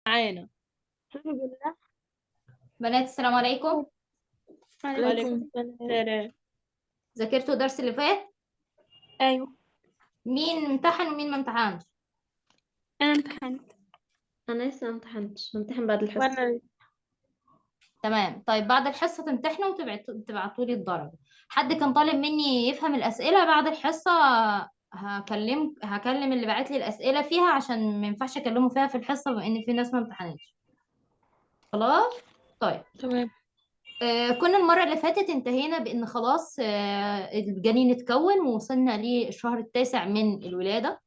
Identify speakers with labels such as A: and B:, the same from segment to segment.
A: معانا.
B: الحمد لله.
C: بنات السلام عليكم.
A: وعليكم السلام.
C: ذاكرتوا الدرس اللي فات؟
B: أيوة،
C: مين امتحن ومين ما امتحنش؟
B: أنا امتحنت.
D: أنا لسه مامتحنتش، همتحن بعد الحصة.
A: وانا
C: تمام. طيب بعد الحصة تمتحنوا وتبعتوا لي الدرجة. حد كان طالب مني يفهم الأسئلة بعد الحصة؟ هكلم اللي بعت لي الأسئلة فيها، عشان ما ينفعش أكلمه فيها في الحصة بما إن في ناس ما امتحنتش. خلاص؟ طيب.
A: تمام.
C: كنا المرة اللي فاتت انتهينا بإن خلاص الجنين اتكون ووصلنا للشهر التاسع من الولادة،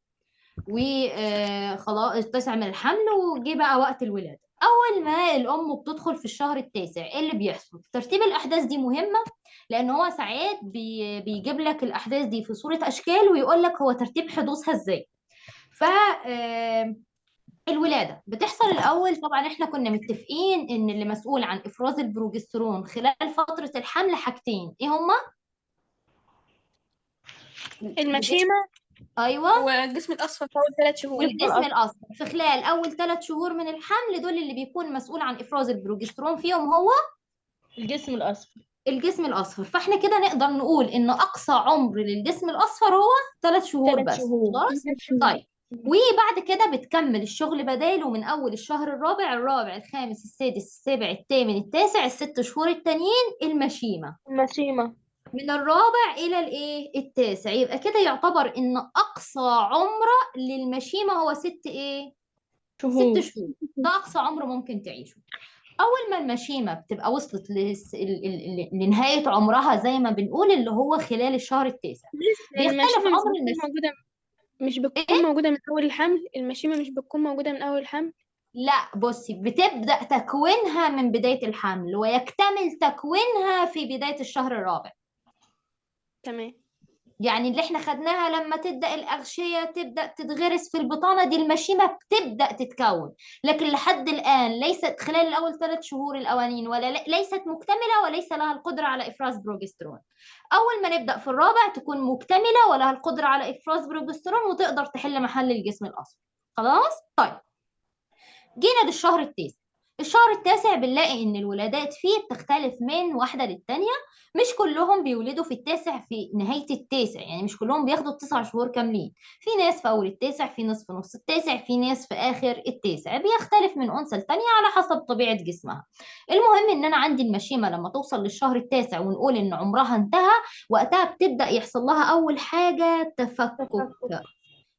C: وخلاص التاسع من الحمل، وجي بقى وقت الولادة. أول ما الأم بتدخل في الشهر التاسع إيه اللي بيحصل؟ ترتيب الأحداث دي مهمة، لأن هو ساعات بيجيب لك الأحداث دي في صورة أشكال ويقول لك هو ترتيب حدوثها إزاي. ف الولادة بتحصل الأول. طبعا احنا كنا متفقين إن اللي مسؤول عن إفراز البروجسترون خلال فترة الحمل حاجتين، إيه هما؟
B: المشيمة
C: أيوه،
B: والجسم الأصفر في أول 3 شهور.
C: والجسم الأصفر في خلال أول 3 شهور من الحمل، دول اللي بيكون مسؤول عن إفراز البروجسترون فيهم هو
A: الجسم الأصفر.
C: الجسم الأصفر. فاحنا كده نقدر نقول إن أقصى عمر للجسم الأصفر هو 3 شهور
A: 3
C: بس.
A: شهور.
C: خلاص؟ طيب، وبعد كده بتكمل الشغل بداله من أول الشهر الرابع، الخامس، السادس، السابع، الثامن، التاسع، ال6 شهور التانيين المشيمة.
B: المشيمة
C: من الرابع إلى التاسع، يبقى كده يعتبر إن أقصى عمر للمشيمة هو 6 شهور. ده أقصى عمر ممكن تعيشه. أول ما المشيمة بتبقى وصلت لنهاية عمرها زي ما بنقول، اللي هو خلال الشهر التاسع، بيختلف
B: المشيمة مش
C: عمر
B: بتكون موجودة، مش بتكون
C: إيه؟
B: موجودة من أول الحمل. المشيمة مش بتكون موجودة من أول الحمل.
C: لا بصي، بتبدأ تكوينها من بداية الحمل ويكتمل تكوينها في بداية الشهر الرابع.
B: تمام.
C: يعني اللي احنا خدناها لما تبدأ الأغشية تبدأ تتغرس في البطانة دي، المشيمة بتبدأ تتكون، لكن لحد الآن ليست خلال الأول 3 شهور الأولين، ولا ليست مكتملة، وليس لها القدرة على إفراز بروجسترون. أول ما نبدأ في الرابع تكون مكتملة ولها القدرة على إفراز بروجسترون وتقدر تحل محل الجسم الأصفر. خلاص؟ طيب، جينا للشهر التاسع. الشهر التاسع بنلاقي ان الولادات فيه بتختلف من واحده للتانيه. مش كلهم بيولدوا في التاسع في نهايه التاسع، يعني مش كلهم بياخدوا ال9 شهور كاملين. في ناس في اول التاسع، في ناس في نص التاسع، في ناس في اخر التاسع، بيختلف من انثى لتانيه على حسب طبيعه جسمها. المهم ان انا عندي المشيمه لما توصل للشهر التاسع ونقول ان عمرها انتهى، وقتها بتبدا يحصل لها اول حاجه تفكك.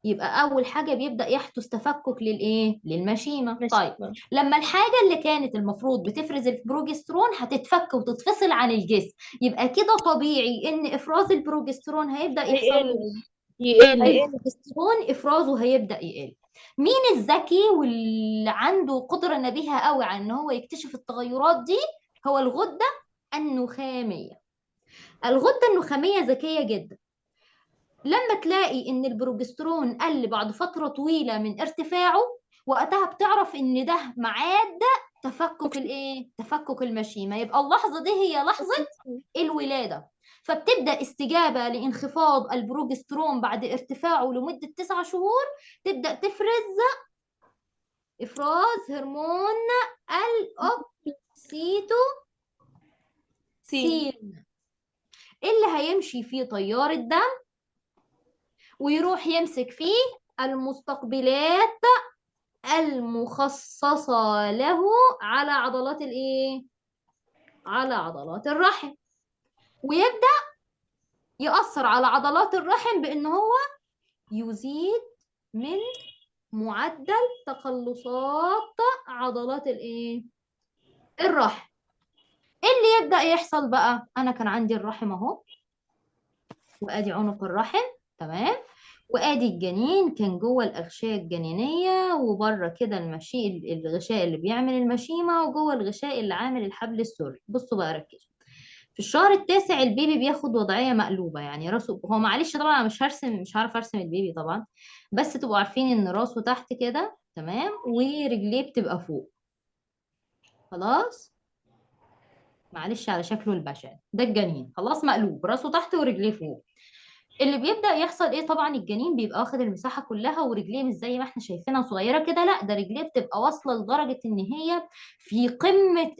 C: يبقى اول حاجه بيبدا يحدث تفكك للمشيمه. طيب، لما الحاجه اللي كانت المفروض بتفرز البروجسترون هتتفك وتتفصل عن الجسم، يبقى كده طبيعي ان افراز البروجسترون هيبدا يحصل
A: يقل.
C: البروجسترون افرازه هيبدا يقل. مين الذكي واللي عنده قدره نبيهه قوي على ان هو يكتشف التغيرات دي؟ هو الغده النخاميه. الغده النخاميه ذكيه جدا. لما تلاقي ان البروجسترون قل بعد فترة طويلة من ارتفاعه، وقتها بتعرف ان ده ميعاد تفكك المشيمة. يبقى اللحظة دي هي لحظة الولادة. فبتبدأ استجابة لانخفاض البروجسترون بعد ارتفاعه لمدة 9 شهور، تبدأ تفرز إفراز هرمون الأوكسيتوسين، اللي هيمشي فيه تيار الدم ويروح يمسك فيه المستقبلات المخصصة له على عضلات على عضلات الرحم، ويبدأ يأثر على عضلات الرحم بأن هو يزيد من معدل تقلصات عضلات الرحم. اللي يبدأ يحصل بقى، أنا كان عندي الرحم أهو، وأدي عنق الرحم، تمام، وادي الجنين كان جوه الاغشيه الجنينيه، وبره كده الغشاء اللي بيعمل المشيمه، وجوه الغشاء اللي عامل الحبل السري. بصوا بقى ركزوا. في الشهر التاسع البيبي بياخد وضعيه مقلوبه، يعني راسه هو، معلش طبعا انا مش عارف ارسم البيبي طبعا، بس تبقوا عارفين ان راسه تحت كده، تمام، ورجليه بتبقى فوق. خلاص، معلش على شكله البشع ده، الجنين خلاص مقلوب، راسه تحت ورجليه فوق. اللي بيبدأ يحصل ايه؟ طبعا الجنين بيبقى واخد المساحة كلها، ورجليه مش زي ما احنا شايفينها صغيرة كده، لا ده رجليه بتبقى واصلة لدرجة ان هي في قمة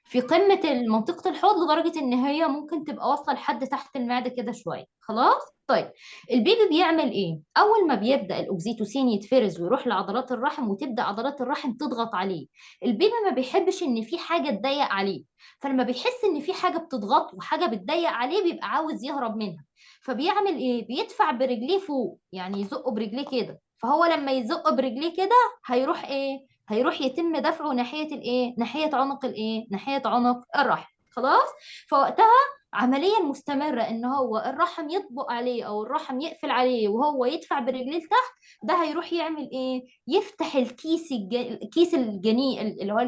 C: في قمة منطقة الحوض، لدرجة ان هي ممكن تبقى واصلة لحد تحت المعدة كده شوية. خلاص. طيب البيبي بيعمل ايه؟ اول ما بيبدأ الاكسيتوسين يتفرز ويروح لعضلات الرحم وتبدأ عضلات الرحم تضغط عليه، البيبي ما بيحبش ان في حاجة تضيق عليه، فلما بيحس ان في حاجة بتضغط وحاجة بتضيق عليه بيبقى عاوز يهرب منها، فبيعمل ايه؟ بيدفع برجليه فوق، يعني يزقه برجليه كده، فهو لما يزق برجليه كده هيروح ايه؟ هيروح يتم دفعه ناحية الايه؟ ناحية عنق الايه؟ ناحية عنق الرحم. خلاص. فوقتها عمليا مستمرة ان هو الرحم يطبق عليه او الرحم يقفل عليه وهو يدفع برجليه لتحت، ده هيروح يعمل ايه؟ يفتح كيس الجنين، اللي هو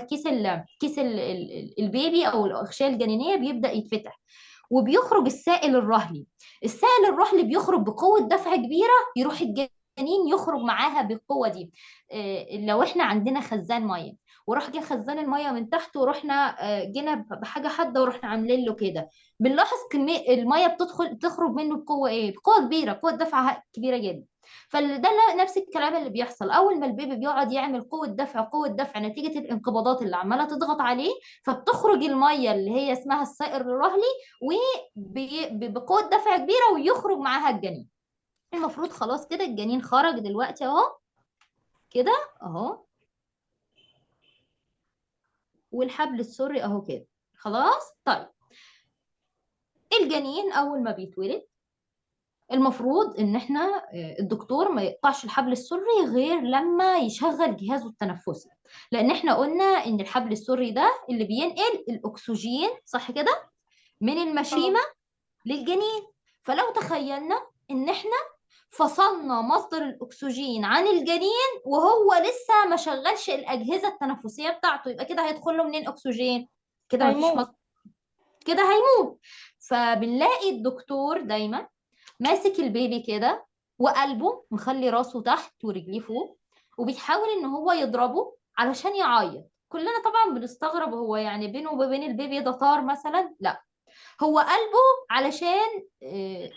C: البيبي او الاغشية الجنينية بيبدأ يتفتح، وبيخرج السائل الرهلي. السائل الرهلي بيخرج بقوة دفع كبيرة، يروح الجنين يخرج معاها بالقوة دي. لو احنا عندنا خزان مية وراح جه خزان المية من تحت، ورحنا جينا بحاجة حادة ورحنا عاملين له كده، بنلاحظ كمية المية بتخرج منه بقوة ايه؟ بقوة كبيرة، قوة دفع كبيرة جدا. فده نفس الكلام اللي بيحصل اول ما البيبي بيقعد يعمل قوة دفع نتيجة الانقباضات اللي عمالة تضغط عليه، فبتخرج المية اللي هي اسمها السائل الرهلي وبقوة دفع كبيرة ويخرج معاها الجنين. المفروض خلاص كده الجنين خرج دلوقتي اهو كده اهو، والحبل السري اهو كده. خلاص. طيب الجنين اول ما بيتولد المفروض ان احنا الدكتور ما يقطعش الحبل السري غير لما يشغل جهازه التنفسي، لان احنا قلنا ان الحبل السري ده اللي بينقل الاكسجين، صح كده، من المشيمة للجنين. فلو تخيلنا ان احنا فصلنا مصدر الاكسجين عن الجنين وهو لسه ما شغلش الاجهزه التنفسيه بتاعته، يبقى كده هيدخل له منين اكسجين؟ كده مفيش
B: هيموت.
C: مصدر، كده هيموت. فبنلاقي الدكتور دايما ماسك البيبي كده وقلبه مخلي راسه تحت ورجليه فوق، وبيحاول ان هو يضربه علشان يعيط. كلنا طبعا بنستغرب، هو يعني بينه وبين البيبي ده طار مثلا؟ لا، هو قلبه علشان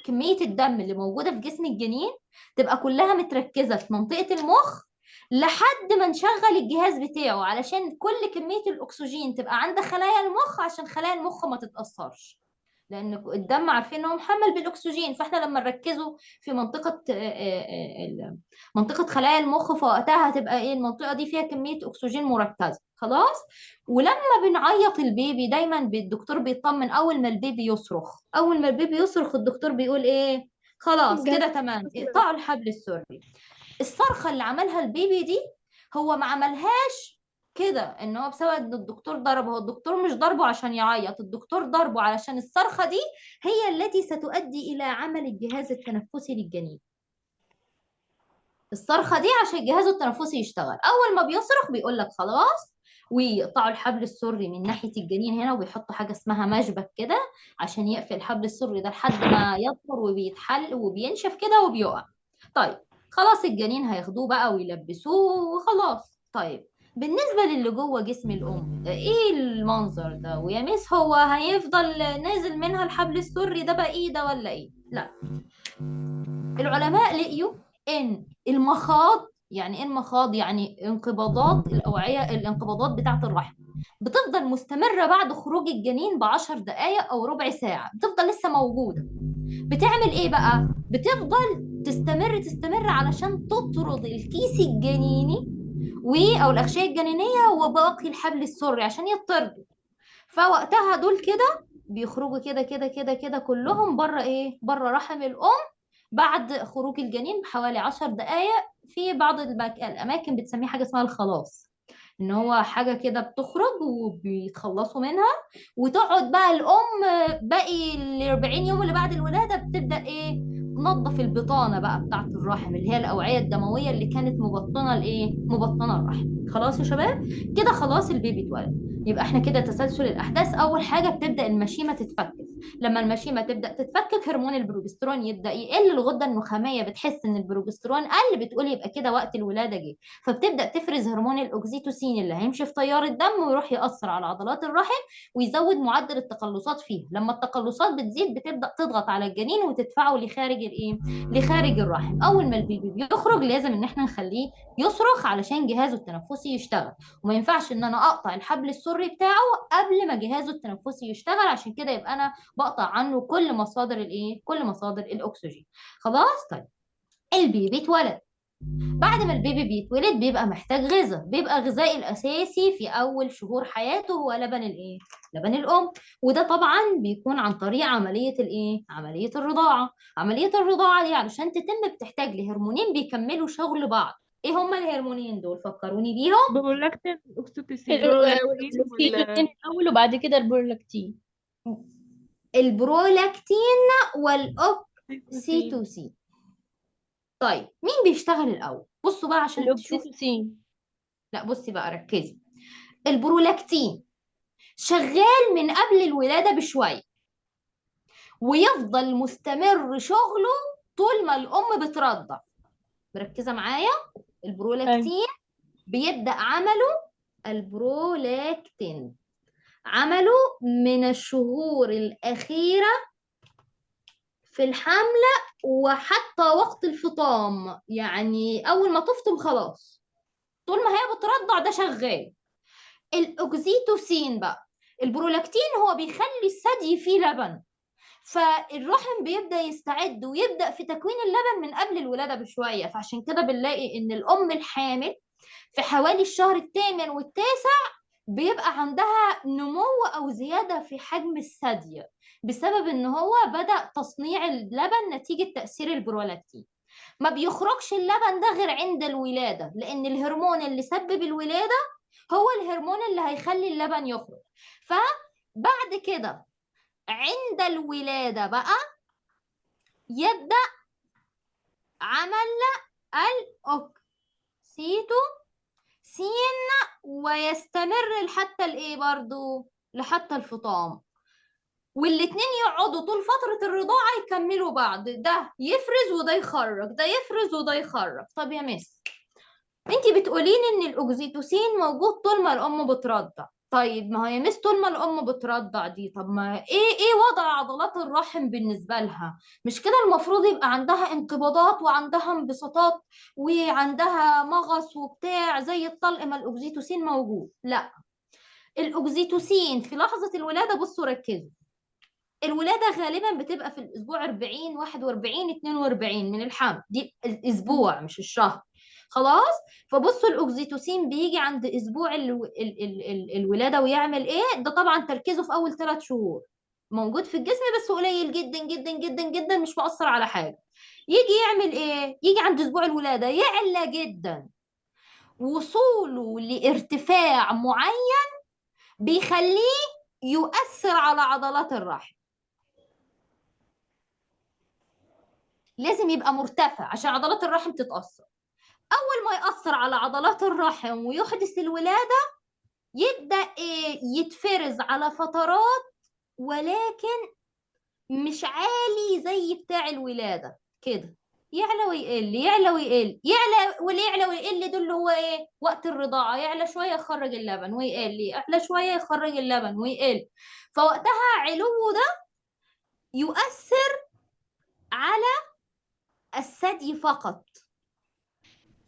C: كمية الدم اللي موجودة في جسم الجنين تبقى كلها متركزة في منطقة المخ، لحد ما نشغل الجهاز بتاعه علشان كل كمية الأكسجين تبقى عند خلايا المخ عشان خلايا المخ ما تتأثرش، لأن الدم عارفين إنه محمل بالأكسجين. فإحنا لما نركزه في منطقة خلايا المخ، فوقتها هتبقى إيه؟ المنطقة دي فيها كمية أكسجين مركزة. خلاص. ولما بنعيط البيبي دايما الدكتور بيطمن، أول ما البيبي يصرخ، أول ما البيبي يصرخ الدكتور بيقول إيه؟ خلاص
B: الجهاز
C: كده تمام، اقطعوا الحبل السري. الصرخة اللي عملها البيبي دي هو ما عملهاش كده ان هو بسبب ان الدكتور ضربه، هو الدكتور مش ضربه عشان يعيط، الدكتور ضربه علشان الصرخة دي هي التي ستؤدي الى عمل الجهاز التنفسي للجنين. الصرخة دي عشان الجهاز التنفسي يشتغل. اول ما بيصرخ بيقول لك خلاص، ويقطعوا الحبل السري من ناحية الجنين هنا، وبيحطوا حاجة اسمها مشبك كده عشان يقفل الحبل السري ده لحد ما يطهر وبيتحل وبينشف كده وبيقع. طيب خلاص الجنين هياخدوه بقى ويلبسوه وخلاص. طيب بالنسبة للي جوه جسم الأم إيه المنظر ده؟ ويا ميس هو هيفضل نازل منها الحبل السري ده بقى إيه ده ولا إيه؟ لا، العلماء لقيوا إن المخاض، يعني إيه المخاض؟ يعني انقباضات الأوعية، الانقباضات بتاعة الرحم بتفضل مستمرة بعد خروج الجنين ب10 دقايق أو ربع ساعة، بتفضل لسه موجودة. بتعمل إيه بقى؟ بتفضل تستمر علشان تطرد الكيس الجنيني او الاغشيه الجنينيه وباقي الحبل السري عشان يطردوا. فوقتها دول كده بيخرجوا كده كده كده كده كلهم بره ايه؟ بره رحم الام بعد خروج الجنين بحوالي 10 دقائق. في بعض الاماكن بتسميه حاجه اسمها الخلاص، ان هو حاجه كده بتخرج وبيتخلصوا منها، وتقعد بقى الام باقي ال 40 يوم اللي بعد الولاده بتبدا ايه؟ تنظف البطانه بقى بتاعه الرحم، اللي هي الاوعيه الدمويه اللي كانت مبطنه الايه؟ مبطنه الرحم. خلاص يا شباب كده خلاص البيبي اتولد. يبقى احنا كده تسلسل الاحداث، اول حاجه بتبدا المشيمه تتفك، لما المشيمه تبدا تتفكك هرمون البروجسترون يبدا يقل، الغده النخاميه بتحس ان البروجسترون قل، بتقول يبقى كده وقت الولاده جه، فبتبدا تفرز هرمون الاكسيتوسين اللي هيمشي في تيار الدم ويروح ياثر على عضلات الرحم ويزود معدل التقلصات فيها. لما التقلصات بتزيد بتبدا تضغط على الجنين وتدفعه لخارج الايه، لخارج الرحم. اول ما البيبي بيخرج لازم ان احنا نخليه يصرخ علشان جهازه التنفسي يشتغل، وما ينفعش ان انا اقطع الحبل السري بتاعه قبل ما جهازه التنفسي يشتغل، عشان كده يبقى انا بقطع عنه كل مصادر الايه، كل مصادر الاكسجين. خلاص. طيب البيبي اتولد، بعد ما البيبي بيتولد بيبقى محتاج غذاء، بيبقى غذائي الاساسي في اول شهور حياته هو لبن الايه، لبن الام، وده طبعا بيكون عن طريق عمليه الايه، عمليه الرضاعه. عمليه الرضاعه دي علشان تتم بتحتاج لهرمونين بيكملوا شغل بعض. ايه هما الهرمونين دول؟ فكروني بيهم.
A: برولاكتين اوكسيتوسين.
B: الأكسيتوسين
A: الاول وبعد كده البرولاكتين.
C: البرولاكتين والاوكسيتوسين. طيب مين بيشتغل الاول؟ بصوا بقى عشان تشوف.
A: الاوكسيتوسين.
C: لا بصي بقى ركزي. البرولاكتين شغال من قبل الولادة بشوية، ويفضل مستمر شغله طول ما الأم بترضع. مركزة معايا؟ البرولاكتين بيبدأ عمله، البرولاكتين عمله من الشهور الأخيرة في الحملة وحتى وقت الفطام، يعني أول ما تفطم خلاص طول ما هي بترضع ده شغال. الأكسيتوسين بقى، البرولاكتين هو بيخلي الثدي فيه لبن، فالرحم بيبدأ يستعد ويبدأ في تكوين اللبن من قبل الولادة بشوية. فعشان كده بنلاقي إن الأم الحامل في حوالي الشهر الثامن والتاسع بيبقى عندها نمو أو زيادة في حجم الثدي، بسبب إن هو بدأ تصنيع اللبن نتيجة تأثير البرولاكتين. ما بيخرجش اللبن ده غير عند الولادة، لأن الهرمون اللي سبب الولادة هو الهرمون اللي هيخلي اللبن يخرج. فبعد كده عند الولادة بقى يبدأ عمل الأوكسيتوسين ويستمر لحتى الإيه برضو، لحتى الفطام، والاتنين يقعدوا طول فترة الرضاعة يكملوا بعض، ده يفرز وده يخرج، ده يفرز وده يخرج. طب يا مس انتي بتقولين ان الاكسيتوسين موجود طول ما الام بترضع. طيب ما هي مس طول ما الام بترضع دي، طب ما ايه وضع عضلات الرحم بالنسبه لها؟ مش كده المفروض يبقى عندها انقباضات وعندها انبساطات وعندها مغص وبتاع زي الطلق ما الاكسيتوسين موجود؟ لا، الاكسيتوسين في لحظه الولاده، بصوا ركزوا، الولاده غالبا بتبقى في الاسبوع 40 41 42 من الحمل، دي الاسبوع مش الشهر. خلاص. فبصوا الاكسيتوسين بيجي عند اسبوع الولاده ويعمل ايه؟ ده طبعا تركيزه في اول 3 شهور موجود في الجسم بس قليل جدا جدا جدا جدا، مش مؤثر على حاجه. يجي يعمل ايه؟ يجي عند اسبوع الولاده يعلى جدا، وصوله لارتفاع معين بيخليه يؤثر على عضلات الرحم. لازم يبقى مرتفع عشان عضلات الرحم تتأثر. أول ما يأثر على عضلات الرحم ويحدث الولادة يبدأ يتفرز على فترات، ولكن مش عالي زي بتاع الولادة كده، يعلى ويقل يعلى ويقل، يعلى واللي يعلى ويقل دول اللي هو ايه؟ وقت الرضاعة يعلى شوية يخرج اللبن ويقل، يعلى شوية يخرج اللبن ويقل. فوقتها علوه ده يؤثر على الثدي فقط.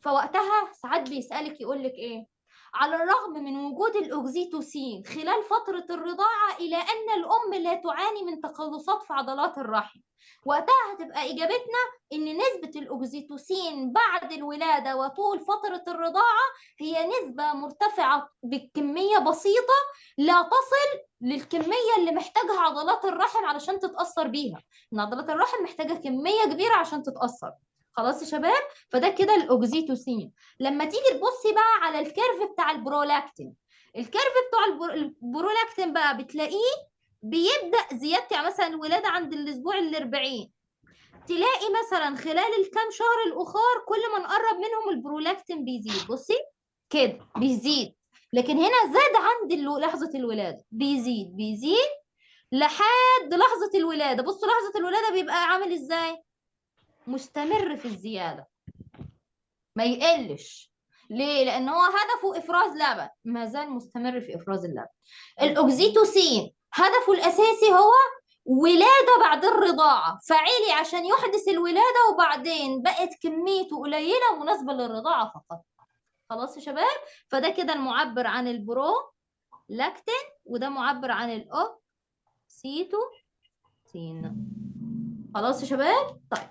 C: فوقتها ساعات بيسألك يقولك ايه؟ على الرغم من وجود الأكسيتوسين خلال فترة الرضاعة إلى أن الأم لا تعاني من تقلصات في عضلات الرحم، وقتها هتبقى إجابتنا إن نسبة الأكسيتوسين بعد الولادة وطول فترة الرضاعة هي نسبة مرتفعة بكمية بسيطة لا تصل للكمية اللي محتاجها عضلات الرحم علشان تتأثر بيها، إن عضلات الرحم محتاجة كمية كبيرة عشان تتأثر. خلاص يا شباب؟ فده كده الاكسيتوسين. لما تيجي تبصي بقى على الكيرف بتاع البرولاكتين، الكيرف بتاع البرولاكتين بقى بتلاقيه بيبدأ زيادته، يعني مثلا الولادة عند الأسبوع 40 تلاقي مثلا خلال الكام شهر الأخر كل ما نقرب منهم البرولاكتين بيزيد. بصي كده بيزيد، لكن هنا زاد عند لحظة الولادة، بيزيد بيزيد لحد لحظة الولادة. بصوا لحظة الولادة بيبقى عامل ازاي؟ مستمر في الزيادة، ما يقلش. ليه؟ لأن هو هدفه إفراز لبن، ما زال مستمر في إفراز اللبن. الأكسيتوسين هدفه الأساسي هو ولادة بعد الرضاعة، فعلي عشان يحدث الولادة، وبعدين بقت كميته قليلة مناسبة للرضاعة فقط. خلاص يا شباب؟ فده كده المعبر عن البرو لاكتين، وده معبر عن الأوكسيتوسين. خلاص يا شباب؟ طيب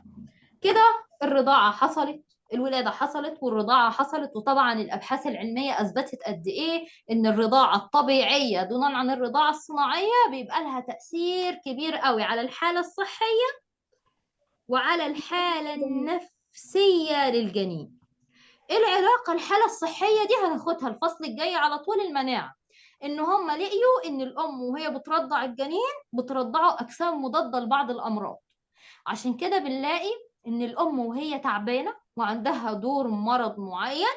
C: كده الرضاعة حصلت، الولادة حصلت والرضاعة حصلت. وطبعا الأبحاث العلمية أثبتت قد إيه إن الرضاعة الطبيعية دونا عن الرضاعة الصناعية بيبقى لها تأثير كبير قوي على الحالة الصحية وعلى الحالة النفسية للجنين. إيه العلاقة؟ الحالة الصحية دي هناخدها الفصل الجاي على طول، المناعة. إن هم لقيوا إن الأم وهي بترضع الجنين بترضعه أجسام مضادة لبعض الأمراض. عشان كده بنلاقي ان الام وهي تعبانه وعندها دور مرض معين،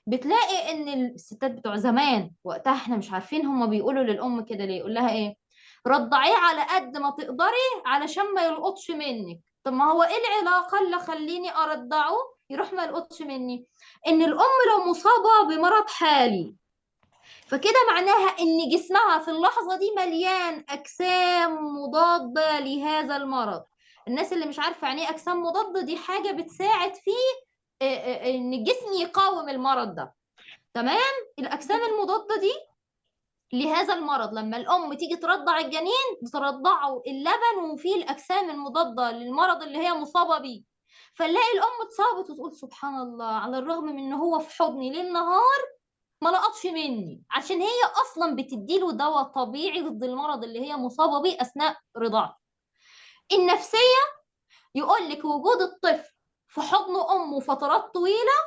C: بتلاقي ان الستات بتوع زمان وقتها، احنا مش عارفين هما بيقولوا للام كده ليه، يقول لها ايه؟ رضعيه على قد ما تقدري علشان ما يلقطش منك. طب ما هو ايه العلاقه اللي خليني ارضعه يروح ما يلقطش مني؟ ان الام لو مصابه بمرض حالي، فكده معناها ان جسمها في اللحظه دي مليان اجسام مضاده لهذا المرض. الناس اللي مش عارفه يعني ايه اجسام مضاده، دي حاجه بتساعد في ان الجسم يقاوم المرض ده. تمام؟ الاجسام المضاده دي لهذا المرض لما الام تيجي ترضع الجنين بترضعه اللبن وفيه الاجسام المضاده للمرض اللي هي مصابه بيه. فنلاقي الام اتصابت وتقول سبحان الله، على الرغم من ان هو في حضني ليل نهار ما لقطش مني، عشان هي اصلا بتديله دواء طبيعي ضد المرض اللي هي مصابه بيه اثناء رضاعته. النفسيه يقول لك وجود الطفل في حضن امه فترات طويله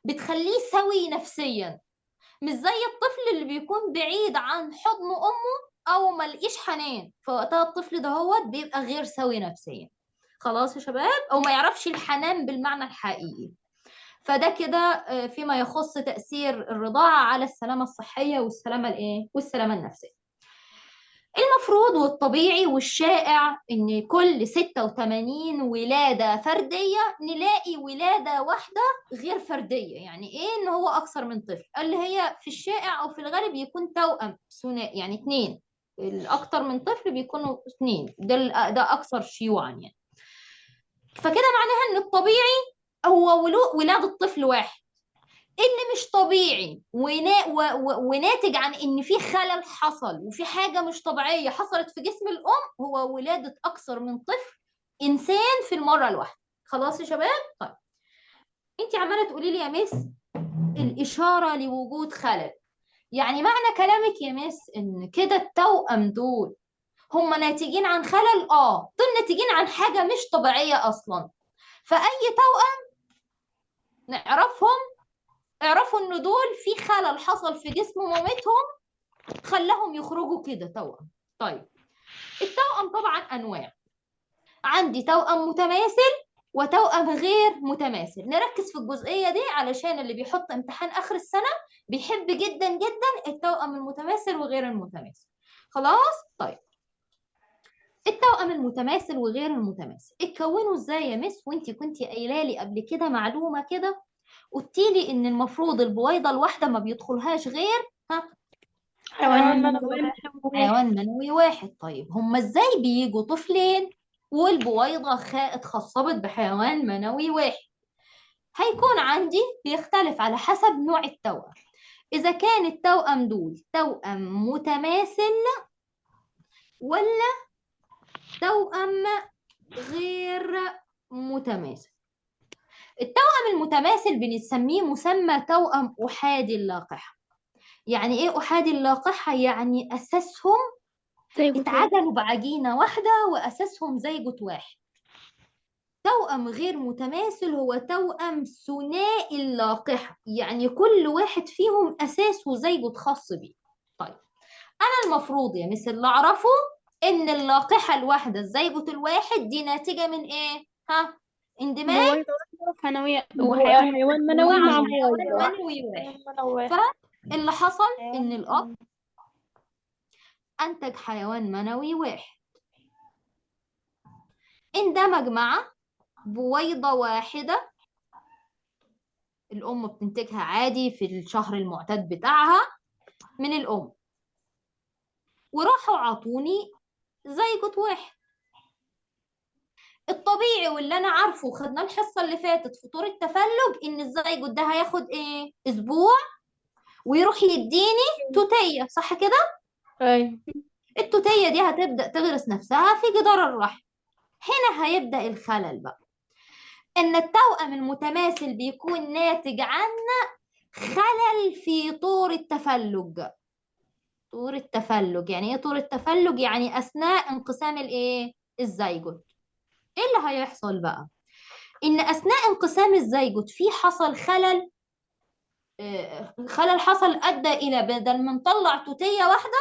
C: بتخليه سوي نفسيا، مش زي الطفل اللي بيكون بعيد عن حضن امه او ملقيش حنان، فوقتها الطفل ده هو بيبقى غير سوي نفسيا. خلاص يا شباب؟ او ما يعرفش الحنان بالمعنى الحقيقي. فده كده فيما يخص تأثير الرضاعة على السلامة الصحية والسلامة الايه؟ والسلامة النفسية. المفروض والطبيعي والشائع ان كل 86 ولادة فردية نلاقي ولادة واحدة غير فردية. يعني ايه ان هو اكثر من طفل؟ اللي هي في الشائع او في الغالب يكون توأم ثنائي، يعني اتنين. الاكثر من طفل بيكونوا اتنين، ده اكثر شيوعا يعني. فكده معناها ان الطبيعي هو ولادة طفل واحد. اللي مش طبيعي وناتج عن ان في خلل حصل وفي حاجه مش طبيعيه حصلت في جسم الام هو ولاده اكثر من طفل انسان في المره الواحده. خلاص يا شباب؟ طيب انت عماله تقولي لي يا مس الاشاره لوجود خلل، يعني معنى كلامك يا مس ان كده التوأم دول هم ناتجين عن خلل؟ دول ناتجين عن حاجه مش طبيعيه اصلا. فاي توأم نعرفهم اعرفوا ان دول في خلل حصل في جسم مامتهم خلاهم يخرجوا كده توأم. طيب التوأم طبعا انواع، عندي توأم متماثل وتوأم غير متماثل. نركز في الجزئية دي علشان اللي بيحط امتحان اخر السنة بيحب جدا جدا التوأم المتماثل وغير المتماثل. خلاص؟ طيب التوأم المتماثل وغير المتماثل اتكونوا ازاي يا مس؟ وانتي كنتي قايله لي قبل كده معلومة كده، قلتي لي ان المفروض البويضة الواحدة ما بيدخلهاش غير
B: حيوان منوي.
C: حيوان منوي واحد. طيب هما ازاي بيجوا طفلين والبويضة اتخصبت بحيوان منوي واحد؟ هيكون عندي بيختلف على حسب نوع التوأم. إذا كان التوأم دول توأم متماثل ولا توأم غير متماثل. التوأم المتماثل بنسميه مسمى توأم أحادي اللقحة. يعني إيه أحادي اللقحة؟ يعني أساسهم اتعجنوا بعجينة واحدة وأساسهم زيجة واحد. توأم غير متماثل هو توأم ثنائي اللقحة، يعني كل واحد فيهم أساسه زيجة خاص بيه. طيب أنا المفروض يا مثل اللي أعرفه إن اللقحة الواحدة الزيجة الواحد دي ناتجة من إيه؟ اندماج
B: منوية
A: حيوان منوي مع
C: حيوان
A: بويضة.
C: منوي واحد. فاللي حصل إن الأب أنتج حيوان منوي واحد اندمج مع بويضة واحدة الأم بتنتجها عادي في الشهر المعتاد بتاعها من الأم، وراحوا عطوني زيجة واحد. الطبيعي واللي أنا عارفه خدنا الحصة اللي فاتت في طور التفلج إن الزيجة ده هياخد إيه؟ أسبوع ويروح يديني توتية، صح كده؟
A: أيوة.
C: التوتية دي هتبدأ تغرس نفسها في جدار الرحم. هنا هيبدأ الخلل بقى، إن التوأم المتماثل بيكون ناتج عن خلل في طور التفلج. طور التفلج يعني ايه؟ طور التفلج يعني اثناء انقسام الايه؟ الزيجوت. ايه اللي هيحصل بقى؟ ان اثناء انقسام الزيجوت في حصل خلل. خلل حصل ادى الى بدل ما نطلع توتيه واحده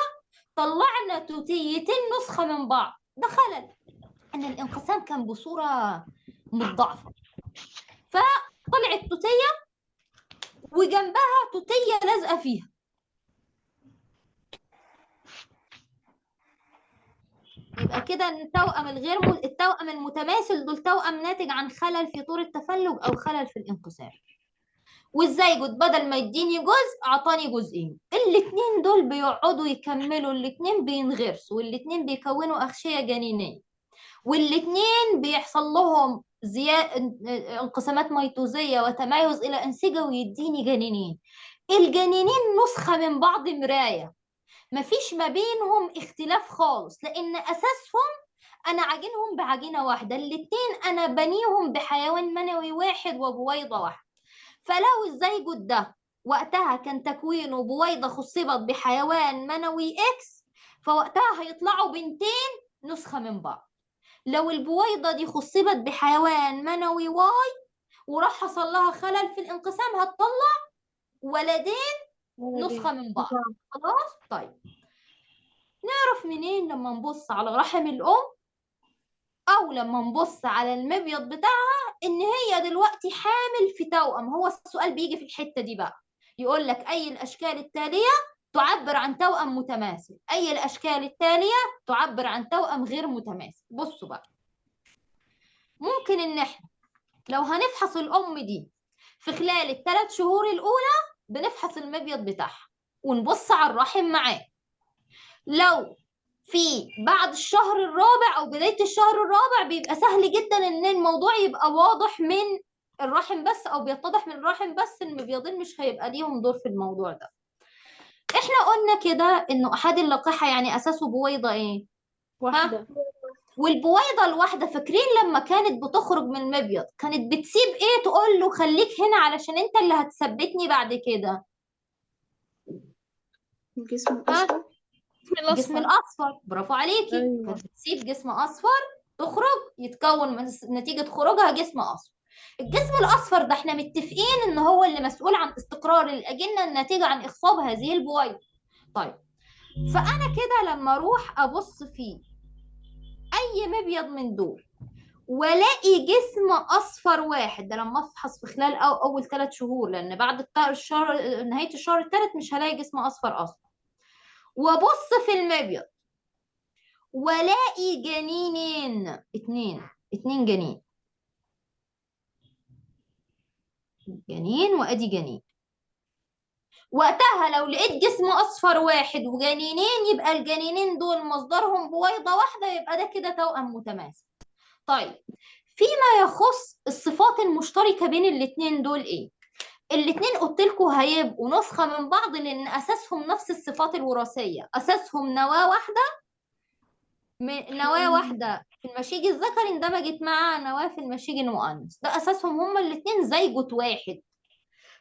C: طلعنا توتيتين نسخه من بعض. ده خلل، ان الانقسام كان بصوره متضاعفه، فطلعت توتيه وجنبها توتيه لازقه فيها. يبقى كده التوأم المتماثل دول توأم ناتج عن خلل في طور التفلج او خلل في الانقسام. والزيجوت بدل ما يديني جزء اعطاني جزئين. الاتنين دول بيقعدوا يكملوا، الاتنين بينغرسوا، والاتنين بيكونوا اغشية جنينية، والاتنين بيحصل لهم انقسامات ميتوزية وتمايز الى انسجة ويديني جنينين. الجنينين نسخة من بعض، مراية، مفيش ما بينهم اختلاف خالص، لان اساسهم انا عاجنهم بعجينه واحده. الاتنين انا بنيهم بحيوان منوي واحد وبويضه واحده. فلو الزيجوت ده وقتها كان تكوينه بويضه خصبت بحيوان منوي اكس، فوقتها هيطلعوا بنتين نسخه من بعض. لو البويضه دي خصبت بحيوان منوي واي وراح حصل لها خلل في الانقسام هتطلع ولدين نسخه من بعض. خلاص؟ طيب نعرف منين؟ لما نبص على رحم الام او لما نبص على المبيض بتاعها ان هي دلوقتي حامل في توأم. هو السؤال بيجي في الحتة دي بقى، يقول لك اي الاشكال التالية تعبر عن توأم متماثل، اي الاشكال التالية تعبر عن توأم غير متماثل. بصوا بقى، ممكن ان احنا لو هنفحص الام دي في خلال ال3 شهور الاولى بنفحص المبيض بتاعها ونبص على الرحم معاه. لو في بعد الشهر الرابع او بدايه الشهر الرابع بيبقى سهل جدا ان الموضوع يبقى واضح من الرحم بس، او بيتضح من الرحم بس. المبيضين مش هيبقى ليهم دور في الموضوع ده. احنا قلنا كده انه احد اللقاحه يعني اساسه بويضه ايه؟
A: واحدة.
C: والبويضه الواحده فاكرين لما كانت بتخرج من المبيض كانت بتسيب ايه؟ تقول له خليك هنا علشان انت اللي هتثبتني بعد كده.
D: الجسم الأصفر.
C: الجسم الأصفر، برافو عليكي.
A: أيوة.
C: كانت بتسيب جسم أصفر تخرج يتكون من نتيجة خروجها جسم أصفر. الجسم الأصفر ده احنا متفقين إن هو اللي مسؤول عن استقرار الأجنة الناتجة عن إخصاب هذه البويضة. طيب فأنا كده لما أروح أبص في أي مبيض من دول والاقي جسم اصفر واحد، ده لما افحص في خلال اول 3 شهور، لان بعد الشهر نهايه الشهر الثالث مش هلاقي جسم اصفر اصلا. وابص في المبيض والاقي جنينين، اتنين جنين وادي جنين. وقتها لو لقيت جسم اصفر واحد وجنينين يبقى الجنينين دول مصدرهم بويضة واحدة، يبقى ده كده توأم متماثل. طيب فيما يخص الصفات المشتركة بين الاتنين دول ايه؟ الاتنين قلت لكم هيبقوا نسخة من بعض لان اساسهم نفس الصفات الوراثية. اساسهم نواة واحدة، نواة واحدة في المشيج الذكري اندمجت مع نواة في المشيج المؤنث. ده أساسهم هما الاتنين زيجوت واحد،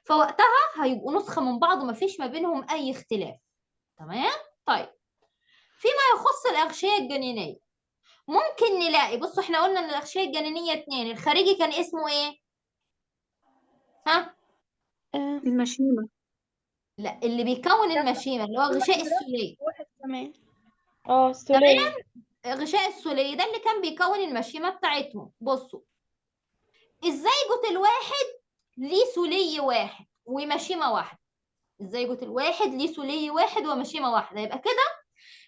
C: فوقتها هيبقوا نسخة من بعض ومفيش ما بينهم أي اختلاف. تمام؟ طيب فيما يخص الأغشية الجنينية ممكن نلاقي، بصوا احنا قلنا إن الأغشية الجنينية 2، الخارجي كان اسمه إيه؟ ها؟
D: المشيمة.
C: لا، اللي بيكون المشيمة اللي هو غشاء السولية.
B: واحد كمان.
A: السولية.
C: غشاء السولية ده اللي كان بيكون المشيمة بتاعتهم. بصوا الزيجوت الواحد ليه سولي واحد ومشيمة واحدة. الزيجوت الواحد ليه سولي واحد ومشيمة واحدة. يبقى كده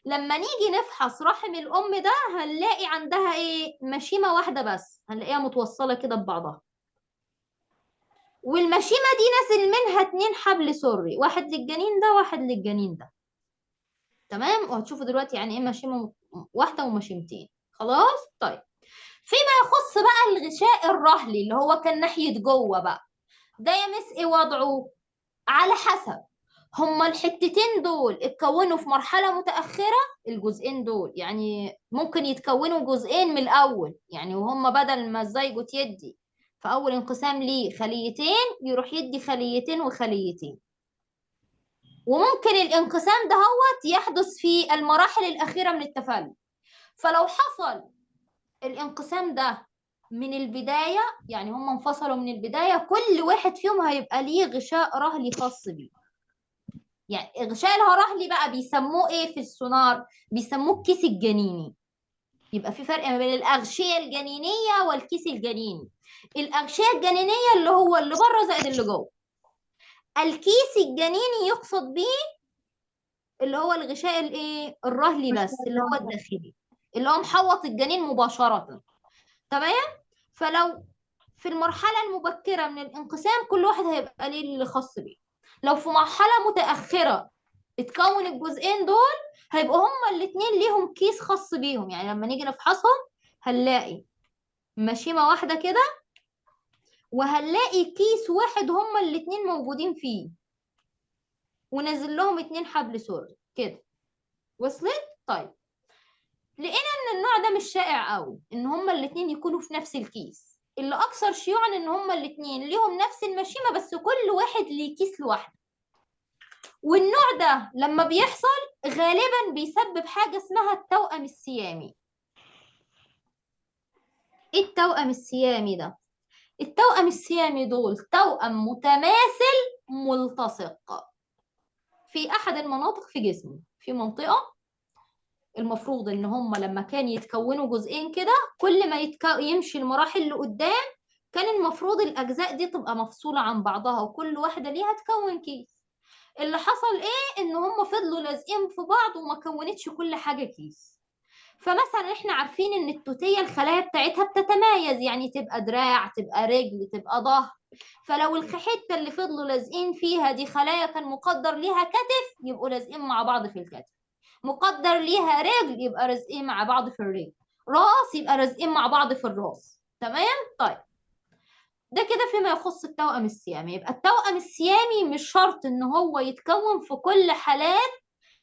C: لما نيجي نفحص رحم الأم ده هنلاقي عندها إيه؟ مشيمة واحدة بس، هنلاقيها متوصلة كده ببعضها. والمشيمة دي نازل منها 2 حبل سري، واحد للجنين ده واحد للجنين ده. تمام؟ وهتشوفوا دلوقتي يعني إيه مشيمة واحدة ومشيمتين. خلاص؟ طيب. فيما يخص بقى الغشاء الرهلي اللي هو كان ناحية جوه بقى، ده يا مس إيه وضعه؟ على حسب هما الحتتين دول اتكونوا في مرحلة متأخرة. الجزئين دول يعني ممكن يتكونوا جزئين من الأول، يعني وهم بدل ما الزيجوت يدي في أول انقسام ليه خليتين يروح يدي خليتين وخليتين. وممكن الانقسام ده هو يحدث في المراحل الأخيرة من التفلت. فلو حصل الانقسام ده من البداية، يعني هم انفصلوا من البداية، كل واحد فيهم هيبقى ليه غشاء رهلي خاص بيه. يعني غشاء الرهلي بقى بيسموه ايه في السونار؟ بيسموه الكيس الجنيني. يبقى في فرق ما بين الأغشية الجنينية والكيس الجنيني. الأغشية الجنينية اللي هو اللي بره زائد اللي جوه. الكيس الجنيني يقصد بيه اللي هو الغشاء الايه؟ الرهلي بس، اللي هو الداخلي، اللي هو محوط الجنين مباشرة. تمام؟ فلو في المرحلة المبكرة من الانقسام كل واحد هيبقى ليه اللي خاص بيه. لو في مرحلة متأخرة اتكون الجزئين دول هيبقوا هما الاتنين ليهم كيس خاص بيهم. يعني لما نيجي نفحصهم هنلاقي مشيمة واحدة كده، وهنلاقي كيس واحد هما الاتنين موجودين فيه، ونازل لهم 2 حبل سري كده. وصلت؟ طيب. لقينا ان النوع ده مش شائع قوي ان هما الاتنين يكونوا في نفس الكيس. اللي اكثر شيوعا ان هما الاتنين ليهم نفس المشيمة بس كل واحد ليه كيس لوحده. والنوع ده لما بيحصل غالبا بيسبب حاجة اسمها التوأم السيامي. ايه التوأم السيامي ده؟ التوأم السيامي دول توأم متماثل ملتصق في احد المناطق في جسمه. في منطقة المفروض ان هم لما كان يتكونوا جزئين كده، كل ما يمشي المراحل لقدام كان المفروض الاجزاء دي تبقى مفصولة عن بعضها وكل واحدة ليها تكون كيس. اللي حصل ايه؟ ان هم فضلوا لازقين في بعض وما كونتش كل حاجة كيس. فمثلا احنا عارفين ان التوتية الخلايا بتاعتها بتتمايز، يعني تبقى دراع، تبقى رجل، تبقى ظهر. فلو الحتة اللي فضلوا لازقين فيها دي خلايا كان مقدر ليها كتف، يبقوا لازقين مع بعض في الكتف. مقدر ليها رجل يبقى لازقين مع بعض في الرجل. راس يبقى لازقين مع بعض في الراس. تمام؟ طيب. ده كده فيما يخص التوأم السيامي. يبقى التوأم السيامي مش شرط ان هو يتكون في كل حالات